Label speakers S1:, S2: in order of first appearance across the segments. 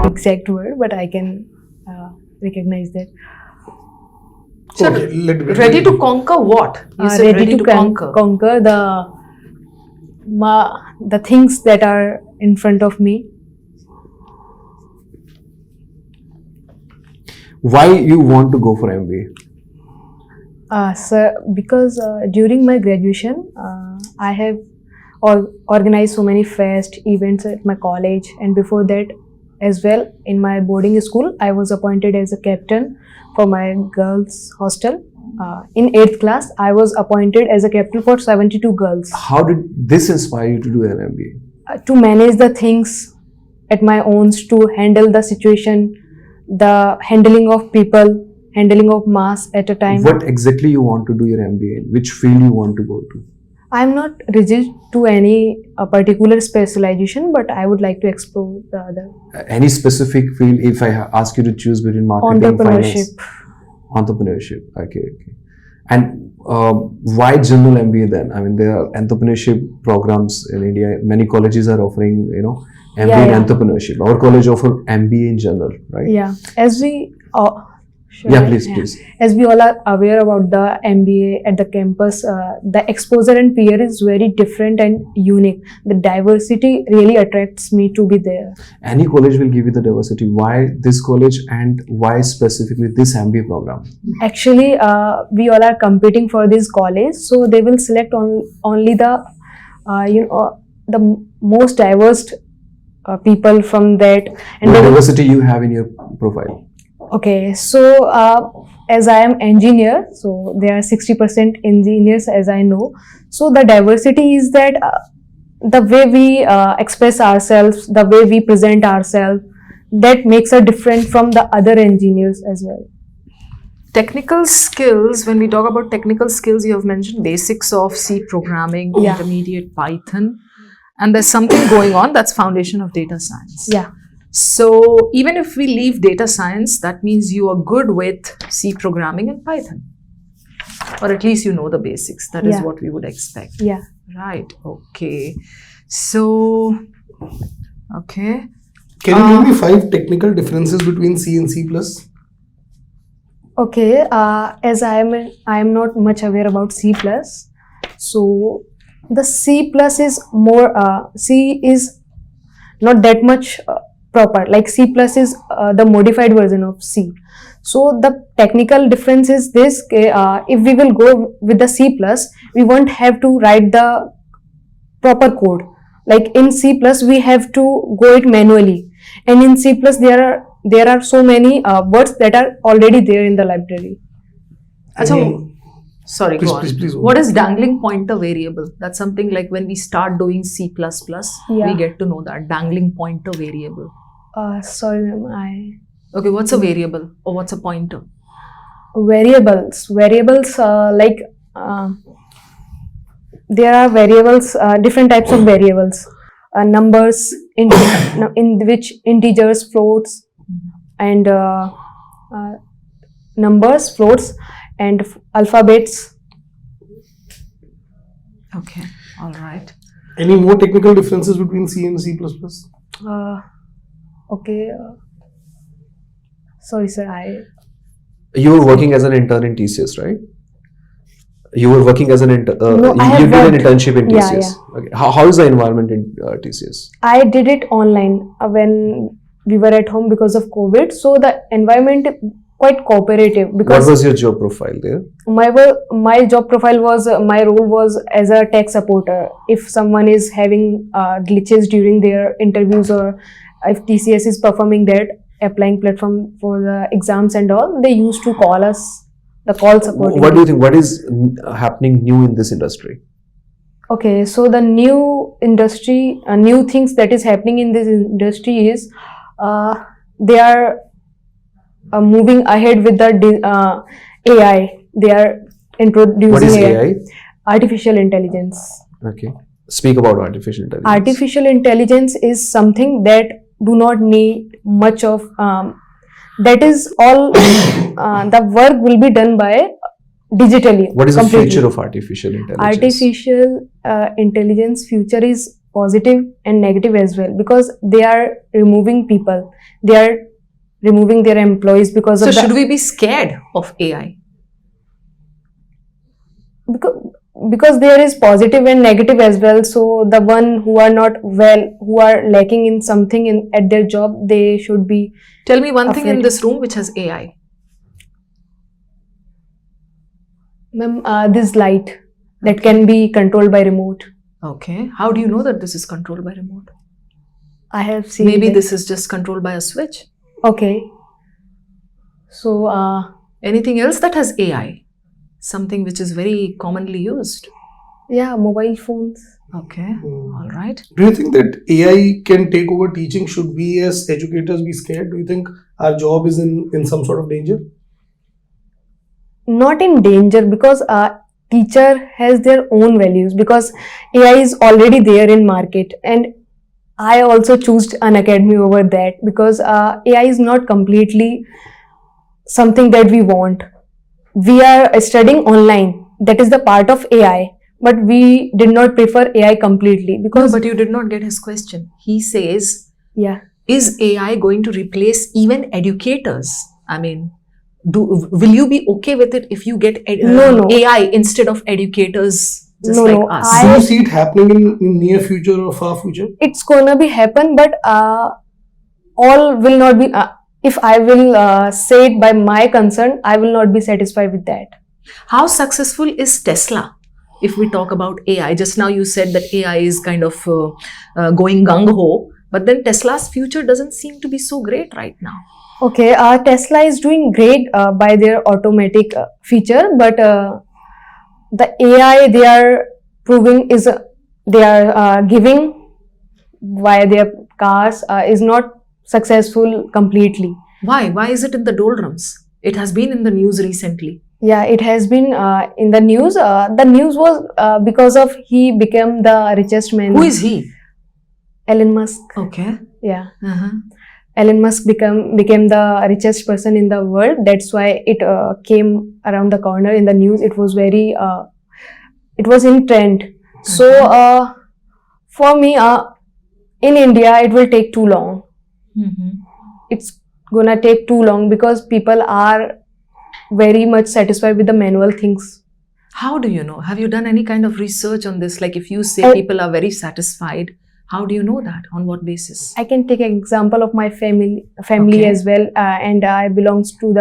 S1: exact word, but I can recognize that.
S2: So, ready to conquer what? You said
S1: ready to conquer the things that are in front of me.
S3: Why you want to go for MBA?
S1: Sir, because during my graduation, I have organized so many fest events at my college, and before that as well, in my boarding school, I was appointed as a captain for my girls' hostel. In 8th class, I was appointed as a captain for 72 girls.
S3: How did this inspire you to do an MBA?
S1: To manage the things at my own, to handle the situation, the handling of people, handling of mass at a time.
S3: What exactly you want to do your MBA in? Which field you want to go to?
S1: I am not rigid to any particular specialization, but I would like to explore the other.
S3: Any specific field? If I ask you to choose between marketing, finance, entrepreneurship. Okay. And why general MBA then? I mean, there are entrepreneurship programs in India. Many colleges are offering, MBA in entrepreneurship. Our college offer MBA in general, right?
S1: Yeah. As we
S3: please.
S1: As we all are aware about the MBA at the campus, the exposure and peer is very different and unique. The diversity really attracts me to be there.
S3: Any college will give you the diversity. Why this college and why specifically this MBA program?
S1: Actually, we all are competing for this college, so they will select only the the most diverse people from that.
S3: And what diversity you have in your profile?
S1: Okay, so as I am engineer, so there are 60% engineers as I know. So the diversity is that the way we express ourselves, the way we present ourselves, that makes us different from the other engineers as well.
S2: Technical skills, when we talk about technical skills, you have mentioned basics of C programming, intermediate Python, and there's something going on that's foundation of data science.
S1: Yeah.
S2: So even if we leave data science, that means you are good with C programming and Python. Or at least you know the basics. That is what we would expect.
S1: Yeah.
S2: Right. Okay. So, okay.
S4: Can you give me 5 technical differences between C and C++?
S1: Okay. As I am not much aware about C++. So the C+ is more, C is not that much proper, like C+ is the modified version of C. So the technical difference is this, if we will go with the C++, we won't have to write the proper code. Like in C++, we have to go it manually, and in C++ there are so many words that are already there in the library.
S2: Sorry, go on.
S4: Please.
S2: What is dangling pointer variable? That's something like when we start doing C++, we get to know that dangling pointer variable.
S1: Sorry, ma'am,
S2: Okay, what's a variable or what's a pointer?
S1: Variables, like there are variables, different types of variables, numbers in which integers, floats, and numbers, floats, and alphabets.
S2: Okay, all right.
S4: Any more technical differences between C and C++?
S1: Okay. Sorry, sir.
S3: You were working as an intern in TCS, right? You were working as an intern.
S1: No,
S3: you did an internship in TCS. Yeah. Okay. How is the environment in TCS?
S1: I did it online when we were at home because of COVID. So the environment quite cooperative. Because
S3: what was your job profile there?
S1: My job profile was, my role was as a tech supporter. If someone is having glitches during their interviews, or if TCS is performing that applying platform for the exams and all, they used to call us, the call support.
S3: What do you think? What is happening new in this industry?
S1: Okay, so the new industry, new things that is happening in this industry is they are moving ahead with the AI. They are introducing
S3: what is AI?
S1: Artificial intelligence.
S3: Okay. Speak about artificial intelligence.
S1: Artificial intelligence is something that do not need much of, that is all, the work will be done by digitally.
S3: What is the future of artificial intelligence?
S1: Artificial intelligence future is positive and negative as well, because they are removing people. they are removing their employees because
S2: So
S1: of
S2: should we be scared of AI?
S1: because there is positive and negative as well. So the one who are not well, who are lacking in something at their job, they should be.
S2: Tell me one thing in
S1: afraid.
S2: this room which has AI.
S1: Ma'am, this light that can be controlled by remote.
S2: Okay. How do you know that this is controlled by remote?
S1: I have seen.
S2: Maybe
S1: that.
S2: this is just controlled by a switch.
S1: Okay. So
S2: Anything else that has AI? Something which is very commonly used.
S1: yeah, mobile phones.
S2: Okay. All right.
S4: Do you think that AI can take over teaching? Should we as educators be scared? Do you think our job is in some sort of danger?
S1: Not in danger, because teacher has their own values, because AI is already there in market, and I also chose Unacademy over that, because AI is not completely something that we want. We are studying online, that is the part of AI, but we did not prefer AI completely,
S2: No,
S1: because
S2: but you did not get his question. He says,
S1: yeah,
S2: is AI going to replace even educators? I mean, will you be okay with it if you get
S1: No.
S2: AI instead of educators just
S1: No,
S2: like
S1: no,
S2: us?
S4: Do you see it happening in near future or far future?
S1: it's gonna be happen, but all will not be. If I will say it by my concern, I will not be satisfied with that.
S2: How successful is Tesla? If we talk about AI, just now you said that AI is kind of going gung-ho, but then Tesla's future doesn't seem to be so great right now.
S1: Okay, Tesla is doing great by their automatic feature, but the AI they are proving is they are giving via their cars is not successful completely.
S2: Why? Why is it in the doldrums? It has been in the news recently.
S1: Yeah, it has been in the news. The news was because of he became the richest man.
S2: Who is he?
S1: Elon Musk.
S2: Okay.
S1: Yeah.
S2: Uh-huh.
S1: Elon Musk became the richest person in the world. That's why it came around the corner in the news. It was very, it was in trend. So for me, in India, it will take too long.
S2: Mm-hmm.
S1: It's gonna take too long because people are very much satisfied with the manual things.
S2: How do you know? Have you done any kind of research on this? Like if you say people are very satisfied, how do you know that? On what basis?
S1: I can take an example of my family okay. as well, and I belongs to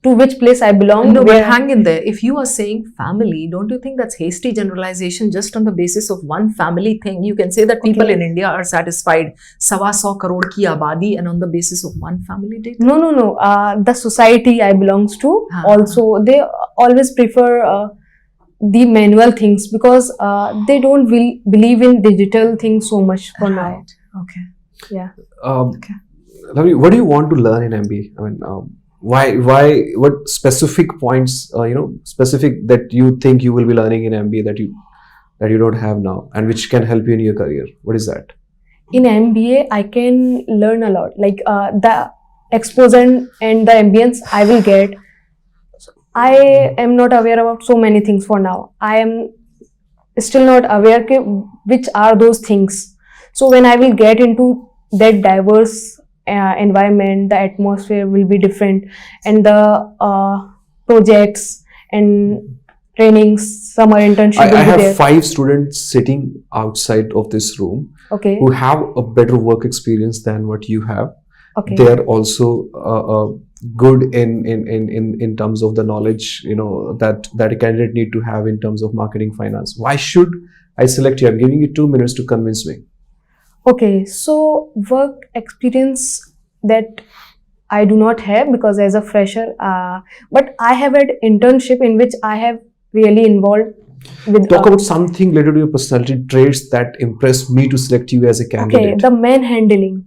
S1: to which place I belong.
S2: No, but hang in there. If you are saying family, don't you think that's hasty generalization just on the basis of one family thing? You can say that people in India are satisfied, 125 crore ki abadi, and on the basis of one family data.
S1: No. The society I belongs to also, they always prefer the manual things because they don't believe in digital things so much for now.
S2: Okay.
S1: Yeah.
S3: Okay. Ravi, what do you want to learn in MBA? I mean, why? What specific points? Specific that you think you will be learning in MBA that you don't have now, and which can help you in your career. What is that?
S1: In MBA, I can learn a lot. Like the exposure and the ambience I will get. I am not aware about so many things for now. I am still not aware which are those things. So when I will get into that diverse environment, the atmosphere will be different, and the projects and trainings, summer internship will
S3: I
S1: be
S3: have
S1: there.
S3: 5 students sitting outside of this room who have a better work experience than what you have. They are also good in terms of the knowledge that a candidate need to have in terms of marketing finance. Why should I select you? I'm giving you 2 minutes to convince me.
S1: Okay, so work experience that I do not have because as a fresher, but I have had internship in which I have really involved with.
S3: Talk about something related to your personality traits that impressed me to select you as a candidate.
S1: Okay, the manhandling.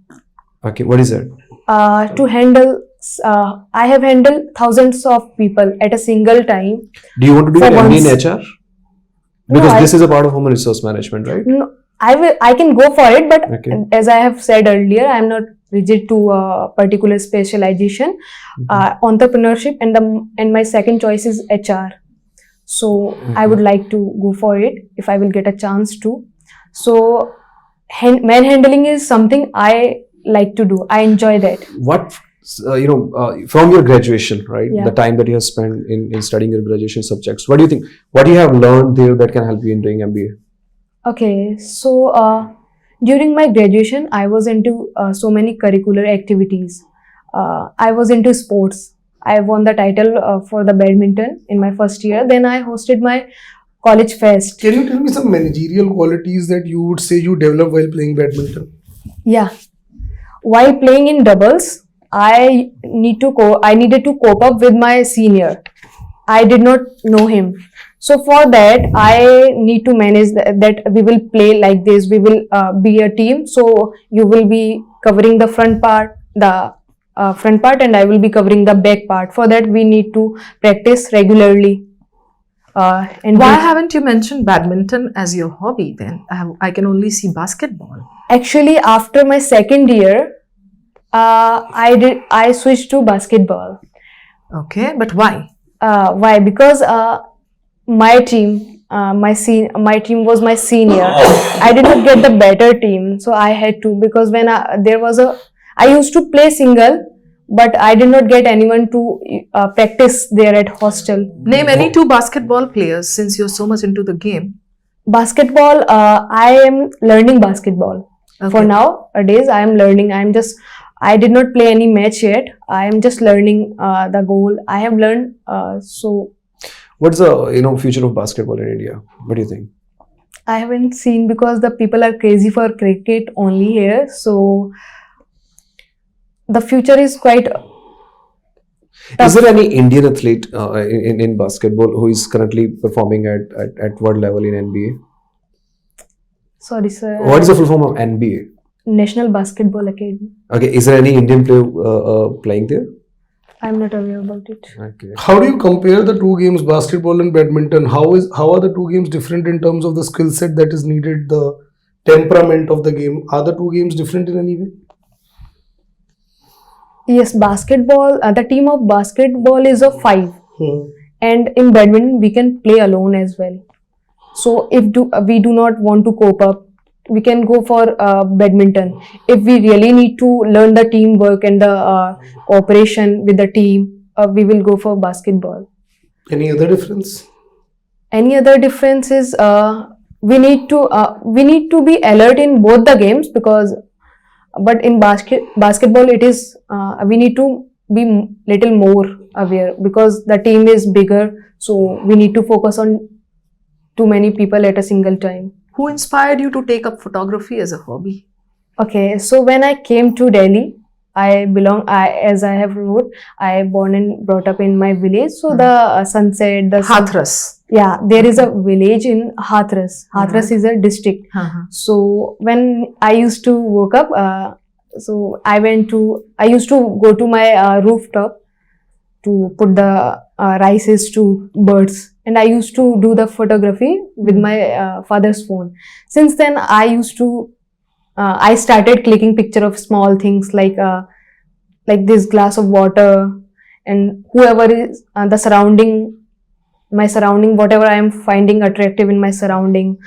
S3: Okay, what is that?
S1: To handle, I have handled thousands of people at a single time.
S3: Do you want to do an MBA in HR? Because this is a part of human resource management, right?
S1: No, I can go for it, but as I have said earlier, I am not rigid to a particular specialization. Entrepreneurship and my second choice is HR. So I would like to go for it if I will get a chance to. So manhandling is something I like to do. I enjoy that.
S3: What from your graduation, right?
S1: Yeah.
S3: The time that you have spent in studying your graduation subjects. What do you think? What you have learned there that can help you in doing MBA?
S1: Okay, so during my graduation, I was into so many curricular activities. I was into sports. I won the title for the badminton in my first year. Then I hosted my college fest.
S4: Can you tell me some managerial qualities that you would say you develop while playing badminton?
S1: Yeah, while playing in doubles, I needed to cope up with my senior. I did not know him. So for that, I need to manage that we will play like this. We will be a team. So you will be covering the front part, and I will be covering the back part. For that, we need to practice regularly. And
S2: Why haven't you mentioned badminton as your hobby then? I can only see basketball.
S1: actually, after my second year, I switched to basketball.
S2: Okay, but why?
S1: Why? Because my team, my team was my senior. I did not get the better team, so I had to, because when I used to play single, but I did not get anyone to practice there at hostel.
S2: Name any two basketball players since you're so much into the game.
S1: Basketball, I am learning basketball.
S2: Okay.
S1: For nowadays, I am learning. I did not play any match yet. I am just learning the goal. I have learned so.
S3: What's the future of basketball in India? What do you think?
S1: I haven't seen, because the people are crazy for cricket only here. So the future is quite tough.
S3: Is there any Indian athlete in basketball who is currently performing at what level in NBA?
S1: Sorry, sir.
S3: What is the full form of NBA?
S1: National Basketball Academy.
S3: Okay, is there any Indian player playing there?
S1: I'm not aware about it.
S3: Okay.
S4: How do you compare the two games, basketball and badminton? How are the two games different in terms of the skill set that is needed, the temperament of the game? Are the two games different in any way?
S1: Yes, basketball. The team of basketball is of 5, and in badminton we can play alone as well. So if we do not want to cope up, we can go for badminton. If we really need to learn the teamwork and the cooperation with the team, we will go for basketball.
S4: Any other difference?
S1: Any other difference is we need to be alert in both the games, but in basketball it is we need to be little more aware, because the team is bigger, so we need to focus on too many people at a single time.
S2: Who inspired you to take up photography as a hobby?
S1: Okay, so when I came to Delhi, as I have wrote, I born and brought up in my village. So the sunset,
S2: Hathras.
S1: Yeah, there is a village in Hathras. Hathras is a district. So when I used to woke up, I used to go to my rooftop to put the rices to birds, and I used to do the photography with my father's phone. Since then, I started clicking picture of small things like this glass of water, and whoever is my surrounding, whatever I am finding attractive in my surrounding.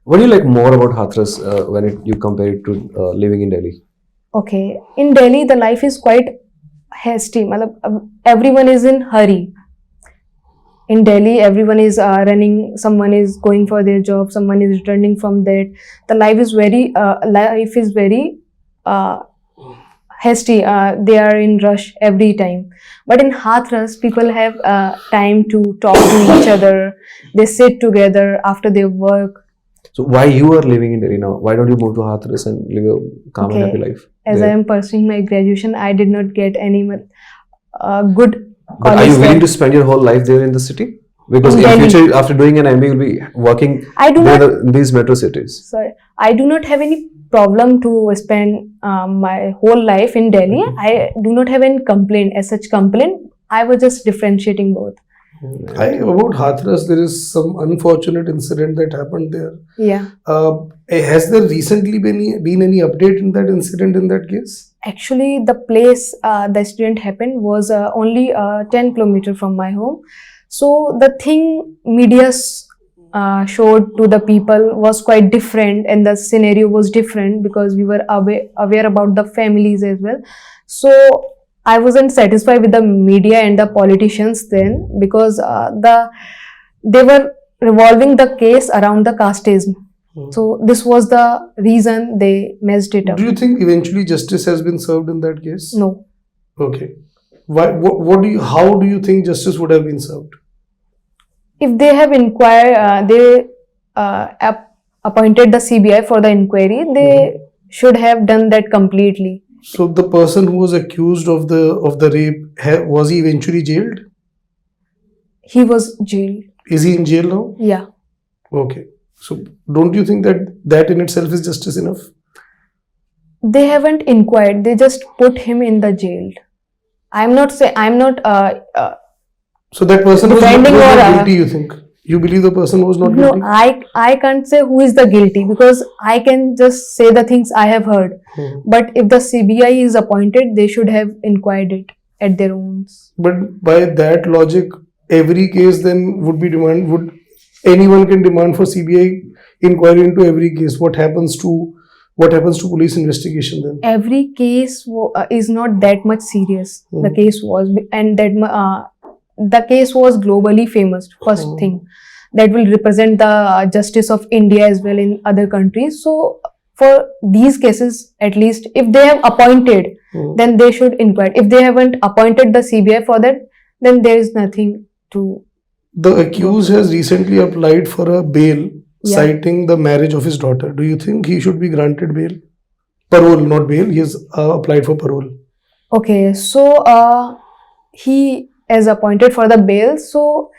S3: What do you like more about Hathras when you compare it to living in Delhi?
S1: Okay, in Delhi the life is quite hasty. Everyone is in hurry. In Delhi, everyone is running. Someone is going for their job. Someone is returning from that. The life is very hasty. They are in rush every time. But in Hathras, people have time to talk to each other. They sit together after their work.
S3: So why you are living in Delhi now? Why don't you move to Hathras and live a calm and happy life?
S1: As I am pursuing my graduation, I did not get any good.
S3: But are you willing to spend your whole life there in the city? Because in future, after doing an MBA, you'll be working in these metro cities.
S1: Sorry, I do not have any problem to spend my whole life in Delhi. I do not have any complaint as such complaint. I was just differentiating both.
S4: About Hathras, there is some unfortunate incident that happened there.
S1: Yeah.
S4: Has there recently been any update in that incident, in that case?
S1: Actually, the place the incident happened was only 10 kilometers from my home. So the thing media showed to the people was quite different, and the scenario was different because we were aware about the families as well. So I wasn't satisfied with the media and the politicians then, because they were revolving the case around the casteism. So this was the reason they messed it up.
S4: Do you think eventually justice has been served in that case?
S1: No.
S4: Okay. Why? What do you? How do you think justice would have been served?
S1: If they have inquired, they appointed the CBI for the inquiry. They should have done that completely.
S4: So the person who was accused of the rape, was he eventually jailed?
S1: He was jailed.
S4: Is he in jail now?
S1: Yeah.
S4: Okay. So don't you think that in itself is justice enough?
S1: They haven't inquired. They just put him in the jail. I'm not.
S4: So that person was not guilty, you think? You believe the person was not guilty?
S1: No, I can't say who is the guilty, because I can just say the things I have heard. But if the CBI is appointed, they should have inquired it at their own.
S4: But by that logic, every case then would anyone can demand for CBI inquiry into every case? What happens to police investigation then?
S1: Every case is not that much serious. The case was, and the case was globally famous. First thing that will represent the justice of India as well in other countries. So for these cases, at least, if they have appointed, then they should inquire. If they haven't appointed the CBI for that, then there is nothing to.
S4: The accused has recently applied for a bail, citing the marriage of his daughter. Do you think he should be granted bail? Parole, not bail. He has applied for parole.
S1: Okay, so he is appointed for the bail. So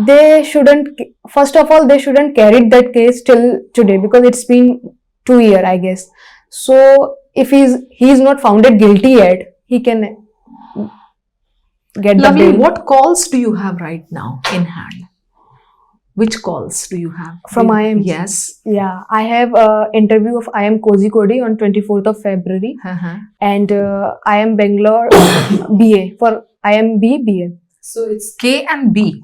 S1: they shouldn't. First of all, they shouldn't carry that case till today, because it's been 2 years, I guess. So if he's not founded guilty yet, he can get the bail.
S2: What calls do you have right now in hand? Which calls do you have?
S1: From IIMs?
S2: Yes.
S1: Yeah, I have an interview of IIM Kozhikode on 24th of February. And IIM Bangalore BA for IIM BA.
S2: So it's K and B.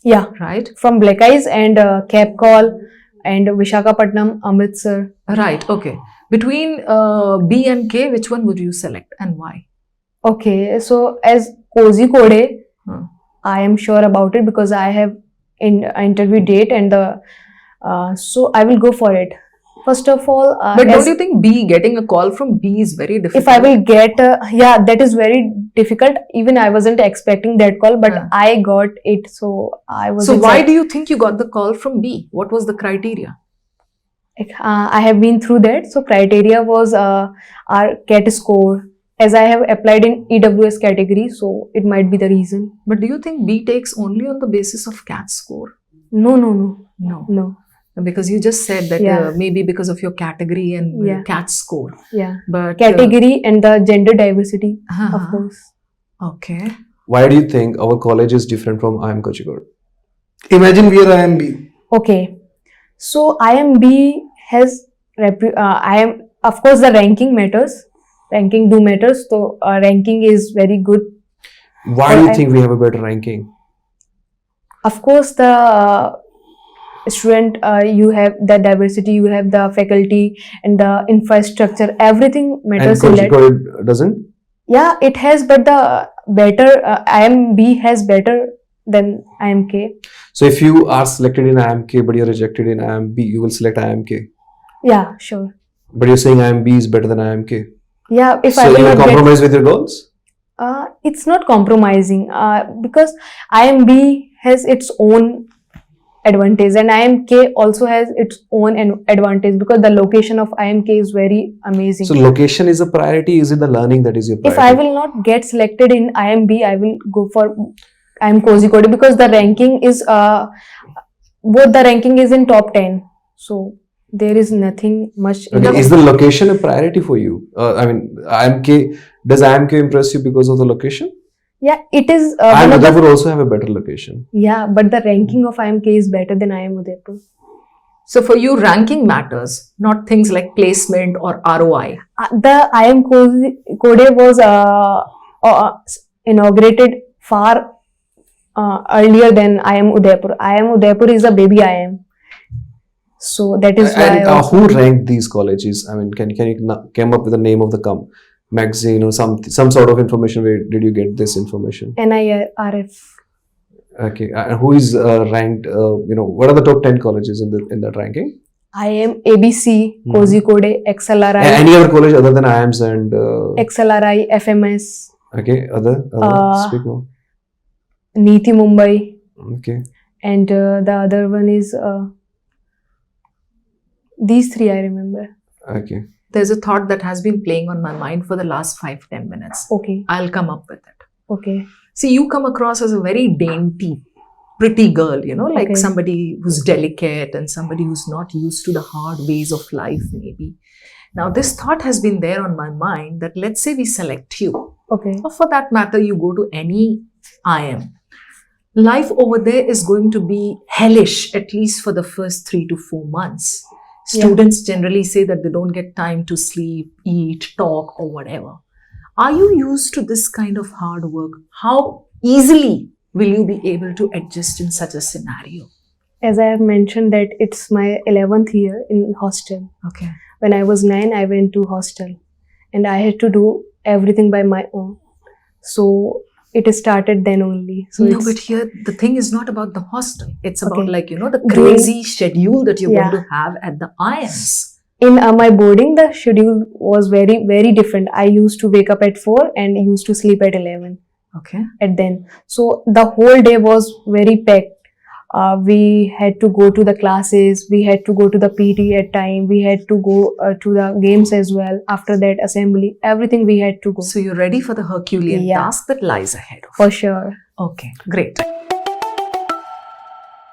S1: Yeah.
S2: Right.
S1: From Black Eyes and Cape Call and Visakhapatnam, Amritsar.
S2: Right. Okay. Between B and K, which one would you select and why?
S1: Okay. So as Kozhikode, I am sure about it because I have interview date, and so I will go for it. First of all,
S2: but don't you think getting a call from B is very difficult?
S1: If I will get, that is very difficult. Even I wasn't expecting that call, but I got it, so I was.
S2: So why do you think you got the call from B? What was the criteria?
S1: I have been through that. So criteria was our CAT score. As I have applied in EWS category, so it might be the reason.
S2: But do you think B takes only on the basis of CAT score?
S1: No.
S2: Because you just said that maybe because of your category and CAT score.
S1: Yeah.
S2: But
S1: category and the gender diversity, of course.
S2: Okay.
S3: Why do you think our college is different from IIM Kozhikode?
S4: Imagine we are IIMB.
S1: Okay. So IIMB has of course the ranking matters. Ranking do matters, so ranking is very good.
S3: Why do you think we have a better ranking?
S1: Of course, the student, you have the diversity, you have the faculty and the infrastructure, everything matters.
S3: And Kozhikode doesn't?
S1: Yeah, it has, but the better, IIMB has better than IIMK.
S3: So if you are selected in IIMK but you're rejected in IIMB, you will select IIMK?
S1: Yeah, sure.
S3: But you're saying IIMB is better than IIMK?
S1: Yeah, if
S3: so
S1: I will
S3: you
S1: not
S3: compromise with your goals?
S1: It's not compromising because IIMB has its own advantage and IIMK also has its own advantage because the location of IIMK is very amazing.
S3: So location is a priority, is it the learning that is your priority?
S1: If I will not get selected in IIMB, I will go for IIM Kozhikode because the ranking is both the ranking is in top 10. So there is nothing much.
S3: Okay. Is the location a priority for you? I mean, IIMK, does IIMK impress you because of the location?
S1: Yeah, it is.
S3: IIM Udaipur also have a better location.
S1: Yeah, but the ranking of IIMK is better than IIM Udaipur.
S2: So for you, ranking matters, not things like placement or ROI.
S1: The IIM Kozhikode was inaugurated far earlier than IIM Udaipur. IIM Udaipur is a baby IIM. So that is why.
S3: And who ranked these colleges? I mean, can you come up with the name of the magazine or some sort of information? Where did you get this information?
S1: NIRF.
S3: Okay, and who is ranked? What are the top 10 colleges in that ranking?
S1: IIM, ABC, Kozhikode, XLRI.
S3: Any other college other than IIMs and
S1: XLRI, FMS.
S3: Okay, other speak more.
S1: Niti Mumbai.
S3: Okay.
S1: And the other one is these three I remember.
S3: Okay.
S2: There's a thought that has been playing on my mind for the last 5-10 minutes.
S1: Okay.
S2: I'll come up with it.
S1: Okay.
S2: See, you come across as a very dainty, pretty girl, like
S1: Okay.
S2: somebody who's delicate and somebody who's not used to the hard ways of life, maybe. Now, this thought has been there on my mind that let's say we select you,
S1: Okay.
S2: or for that matter, you go to any IIM. Life over there is going to be hellish, at least for the first 3 to 4 months. Students generally say that they don't get time to sleep, eat, talk, or whatever. Are you used to this kind of hard work? How easily will you be able to adjust in such a scenario?
S1: As I have mentioned that it's my 11th year in hostel.
S2: Okay.
S1: When I was 9, I went to hostel and I had to do everything by my own. So it started then only. So
S2: No,
S1: it's,
S2: but here the thing is not about the hostel. It's about
S1: Okay.
S2: the crazy schedule that you're going to have at the IIMs.
S1: in my boarding, the schedule was very, very different. I used to wake up at 4 and used to sleep at 11
S2: Okay.
S1: at then. So the whole day was very packed. We had to go to the classes, we had to go to the PT at time, we had to go to the games as well. After that, assembly, everything we had to go.
S2: So you're ready for the Herculean
S1: Yeah.
S2: task that lies ahead of
S1: For
S2: you.
S1: sure.
S2: Okay, great.